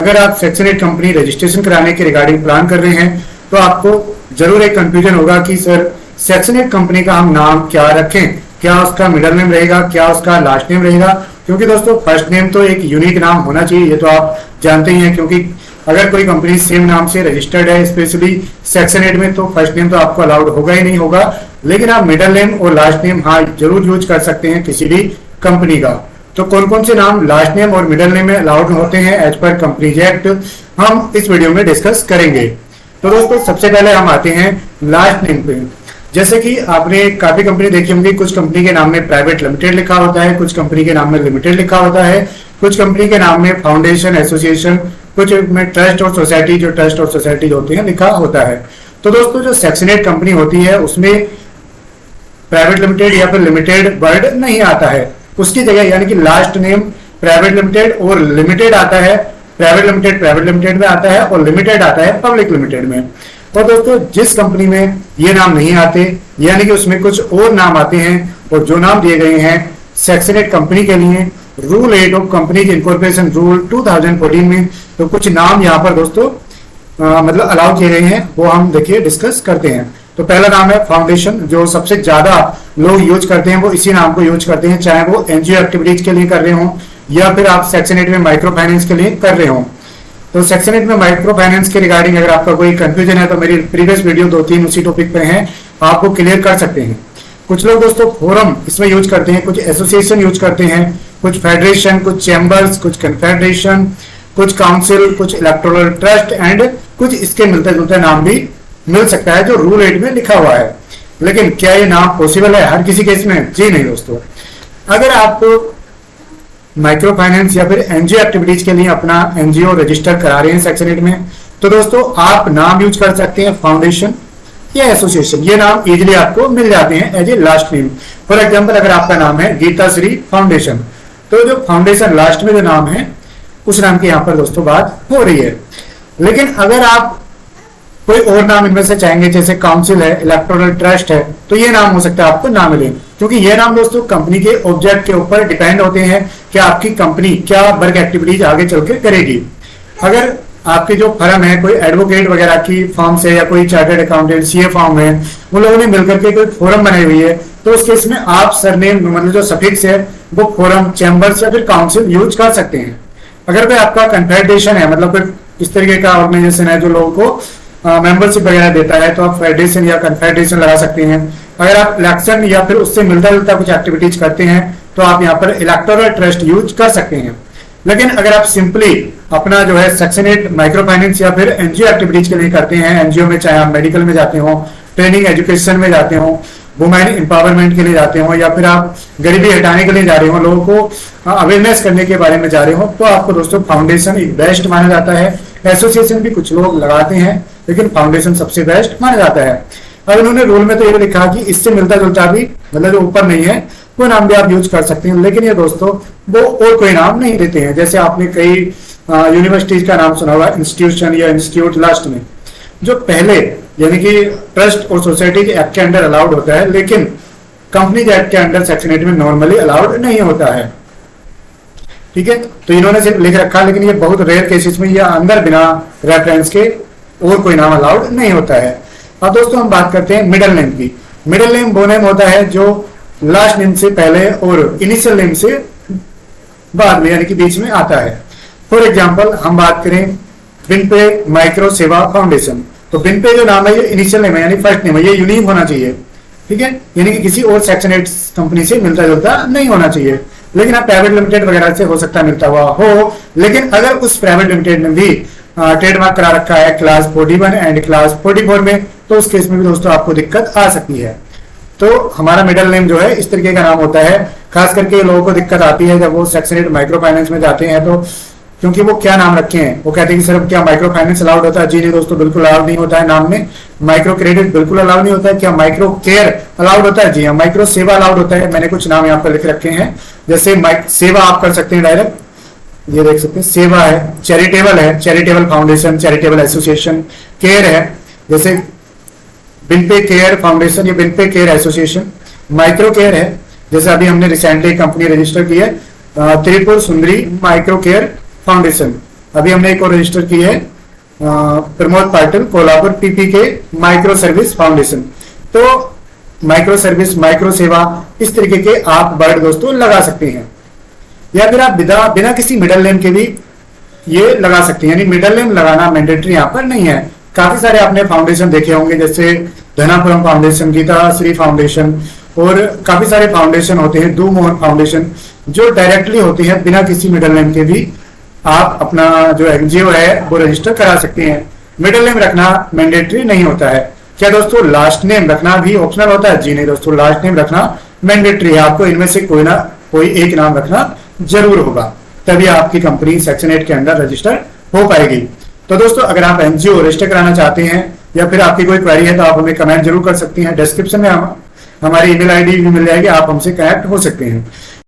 अगर आप section 8 company registration कराने के रिगार्डिंग प्लान कर रहे हैं तो आपको जरूर एक कंफ्यूजन होगा कि सर सेक्शन 8 कंपनी का हम नाम क्या रखें, क्या उसका मिडिल नेम रहेगा, क्या उसका लास्ट नेम रहेगा। क्योंकि दोस्तों फर्स्ट नेम तो एक यूनिक नाम होना चाहिए, ये तो आप जानते ही हैं। क्योंकि अगर कोई कंपनी सेम नाम से रजिस्टर्ड है स्पेशली सेक्शन 8 में, तो फर्स्ट नेम तो आपको अलाउड होगा ही नहीं होगा। लेकिन आप मिडिल नेम और लास्ट नेम हाँ जरूर यूज कर सकते हैं किसी भी कंपनी का। तो कौन कौन से नाम लास्ट नेम और मिडिल नेम में अलाउड होते हैं एज पर कंपनीज एक्ट, हम इस वीडियो में डिस्कस करेंगे। तो दोस्तों सबसे पहले हम आते हैं लास्ट नेम पे। जैसे कि आपने काफी कंपनी देखी होंगी, कुछ कंपनी के नाम में प्राइवेट लिमिटेड लिखा होता है, कुछ कंपनी के नाम में लिमिटेड लिखा होता है, कुछ कंपनी के नाम में फाउंडेशन, एसोसिएशन, कुछ में ट्रस्ट और सोसाइटी, जो ट्रस्ट और सोसाइटी होती है लिखा होता है। तो दोस्तों जो सेक्शन 8 कंपनी होती है उसमें प्राइवेट लिमिटेड या फिर लिमिटेड वर्ड नहीं आता है, उसकी जगह यानी कि लास्ट नेम प्राइवेट लिमिटेड और लिमिटेड आता है। प्राइवेट लिमिटेड में आता है और लिमिटेड आता है पब्लिक लिमिटेड में। और दोस्तों जिस कंपनी में ये नाम नहीं आते यानी कि उसमें कुछ और नाम आते हैं, और जो नाम दिए गए हैं सेक्शन 8 कंपनी के लिए rule 8 of companies incorporation rule 2014 में, तो कुछ नाम यहाँ पर दोस्तों मतलब अलाउ किए गए हैं, वो हम देखिए डिस्कस करते हैं। तो पहला नाम है फाउंडेशन, जो सबसे ज्यादा लोग यूज करते हैं वो इसी नाम को यूज करते हैं, चाहे वो एनजीओ एक्टिविटीज के लिए कर रहे हो या फिर आप सेक्शन 8 में माइक्रो फाइनेंस के लिए कर रहे हो। तो सेक्शन 8 में माइक्रो फाइनेंस के रिगार्डिंग अगर आपका कोई कंफ्यूजन है तो मेरी प्रीवियस वीडियो 2-3 उसी टॉपिक पे हैं, आपको क्लियर कर सकते हैं। कुछ लोग दोस्तों फोरम इसमें यूज करते हैं, कुछ एसोसिएशन यूज करते हैं, कुछ फेडरेशन, कुछ चैम्बर्स, कुछ कन्फेडरेशन, कुछ काउंसिल, कुछ इलेक्टोरल ट्रस्ट एंड कुछ इसके मिलते जुलते नाम भी मिल सकता है जो रूल 8 में लिखा हुआ है। लेकिन क्या ये नाम पॉसिबल है हर किसी केस में? जी नहीं दोस्तों। अगर आप माइक्रो फाइनेंस या फिर एनजीओ एक्टिविटीज के लिए अपना एनजीओ रजिस्टर करा रहे हैं सेक्शन 8 में, तो दोस्तों आप नाम यूज कर सकते हैं फाउंडेशन या एसोसिएशन। ये नाम इजीली आपको मिल जाते हैं as a last name. For example अगर आपका नाम है गीता श्री फाउंडेशन, तो जो फाउंडेशन लास्ट में जो नाम है उस नाम की यहाँ पर दोस्तों बात हो रही है। लेकिन अगर आप कोई और नाम इनमें से चाहेंगे, जैसे काउंसिल है, इलेक्टोरल ट्रस्ट है, तो ये नाम हो सकता है आपको ना मिले, क्योंकि ये नाम दोस्तों कंपनी के ऑब्जेक्ट के ऊपर डिपेंड होते हैं कि आपकी कंपनी क्या वर्क एक्टिविटीज आगे चल के करेगी। अगर आपकी जो फर्म है कोई एडवोकेट वगैरह की फर्म से या कोई चार्टर्ड अकाउंटेंट सीए फर्म है, उन लोगों ने मिलकर के कोई फोरम बनाई हुई है, तो उस केस में आप सरनेम मतलब जो सफिक्स है वो फोरम, चैम्बर्स या फिर काउंसिल यूज कर सकते हैं। अगर कोई आपका कन्फेडरेशन है, मतलब कोई इस तरीके का ऑर्गेनाइजेशन है जो लोगों को मेंबरशिप वगैरह देता है, तो आप फेडरेशन या कन्फेडरेशन लगा सकते हैं। अगर आप इलेक्शन या फिर उससे मिलता जुलता कुछ एक्टिविटीज करते हैं तो आप यहाँ पर इलेक्टोरल ट्रस्ट यूज कर सकते हैं। लेकिन अगर आप सिंपली अपना जो है सेक्शन 8 माइक्रो फाइनेंस या फिर एनजीओ एक्टिविटीज के लिए करते हैं, एनजीओ में चाहे आप मेडिकल में जाते हो, ट्रेनिंग एजुकेशन में जाते हो, वुमेन एम्पावरमेंट के लिए जाते हो, या फिर आप गरीबी हटाने के लिए जा रहे हो, लोगों को अवेयरनेस करने के बारे में जा रहे हो, तो आपको दोस्तों फाउंडेशन एक बेस्ट माना जाता है। एसोसिएशन भी कुछ लोग लगाते हैं लेकिन फाउंडेशन सबसे बेस्ट माना जाता है। अब उन्होंने रूल में तो ये लिखा कि इससे मिलता जुलता भी मतलब जो ऊपर नहीं है वो नाम भी आप यूज कर सकते हैं, लेकिन ये दोस्तों वो और कोई नाम नहीं देते हैं। जैसे आपने कई यूनिवर्सिटीज का नाम सुना हुआ इंस्टीट्यूशन या इंस्टीट्यूट लास्ट में, जो पहले यानी कि ट्रस्ट और सोसाइटी के एक्ट के अंडर अलाउड होता है, लेकिन कंपनीज एक्ट के अंडर सेक्शन 8 में नॉर्मली अलाउड नहीं होता है। ठीक है, तो इन्होंने सिर्फ लिख रखा, लेकिन ये बहुत रेयर केसेस में या अंदर बिना रेफरेंस के और कोई नाम अलाउड नहीं होता है। अब दोस्तों हम बात करते हैं मिडिल नेम की। मिडिल नेम वो नेम होता है जो लास्ट नेम से पहले और इनिशियल नेम से बाद में यानी कि बीच में आता है। फॉर एग्जांपल हम बात करें बिनपे माइक्रो सेवा फाउंडेशन, तो बिनपे जो नाम है ये इनिशियल नेम है यानी फर्स्ट नेम है, ये यूनिक होना चाहिए। ठीक है, यानी कि किसी और सेक्शन 8 कंपनी से मिलता जुलता नहीं होना चाहिए। लेकिन आप प्राइवेट लिमिटेड वगैरह से हो सकता है मिलता हुआ हो, लेकिन अगर उस प्राइवेट लिमिटेड ने भी ट्रेडमार्क करा रखा है क्लास 41 एंड क्लास 44 में, तो उस केस में भी दोस्तों आपको दिक्कत आ सकती है। तो हमारा मिडिल नेम जो है इस तरीके का नाम होता है। खास करके लोगों को दिक्कत आती है जब वो सेक्शन 8 माइक्रो फाइनेंस में जाते हैं, तो क्योंकि वो क्या नाम रखे हैं, वो कहते हैं कि सर क्या माइक्रो फाइनेंस अलाउड होता है? जी नहीं दोस्तों, बिल्कुल अलाउड नहीं होता है नाम में। माइक्रो क्रेडिट बिल्कुल अलाउड नहीं होता है। क्या माइक्रो केयर अलाउड होता है? जी हाँ। माइक्रो सेवा अलाउड होता है। मैंने कुछ नाम यहाँ पर लिख रखे हैं, जैसे सेवा आप कर सकते हैं डायरेक्ट, ये देख सकते हैं सेवा है, charitable foundation, charitable association, care है जैसे बिनपे केयर फाउंडेशन या बिनपे केयर एसोसिएशन, माइक्रो केयर है जैसे अभी हमने रिसेंटली कंपनी रजिस्टर की है त्रिपुर सुंदरी माइक्रो केयर फाउंडेशन, अभी हमने एक और रजिस्टर की है, Pramod Patil, Kolhapur, PPK Micro Service Foundation. तो माइक्रो सर्विस, माइक्रो सेवा, इस तरीके के आप वर्ड दोस्तों लगा सकते हैं, या फिर आप बिना किसी मिडल नेम के भी ये लगा सकते हैं, यानी मिडल नेम लगाना मैंडेटरी यहाँ पर नहीं है। काफी सारे आपने फाउंडेशन देखे होंगे, जैसे धनापुरम फाउंडेशन, गीता श्री फाउंडेशन, और काफी सारे फाउंडेशन होते हैं, दू मोहन फाउंडेशन, जो डायरेक्टली होती है, बिना किसी मिडल नेम के भी आप अपना जो एनजीओ है वो रजिस्टर करा सकते हैं। मिडिल नेम रखना मैंडेटरी नहीं होता है। क्या दोस्तों लास्ट नेम रखना भी ऑप्शनल होता है? जी नहीं दोस्तों, लास्ट नेम रखना मैंडेटरी है। आपको इनमें से कोई ना कोई एक नाम रखना जरूर होगा, तभी आपकी कंपनी सेक्शन 8 के अंदर रजिस्टर हो पाएगी। तो दोस्तों अगर आप एनजीओ रजिस्टर कराना चाहते हैं या फिर आपकी कोई क्वेरी है तो आप हमें कमेंट जरूर कर सकती हैं। डिस्क्रिप्शन में हमारी ईमेल आईडी भी मिल जाएगी, आप हमसे कनेक्ट हो सकते हैं।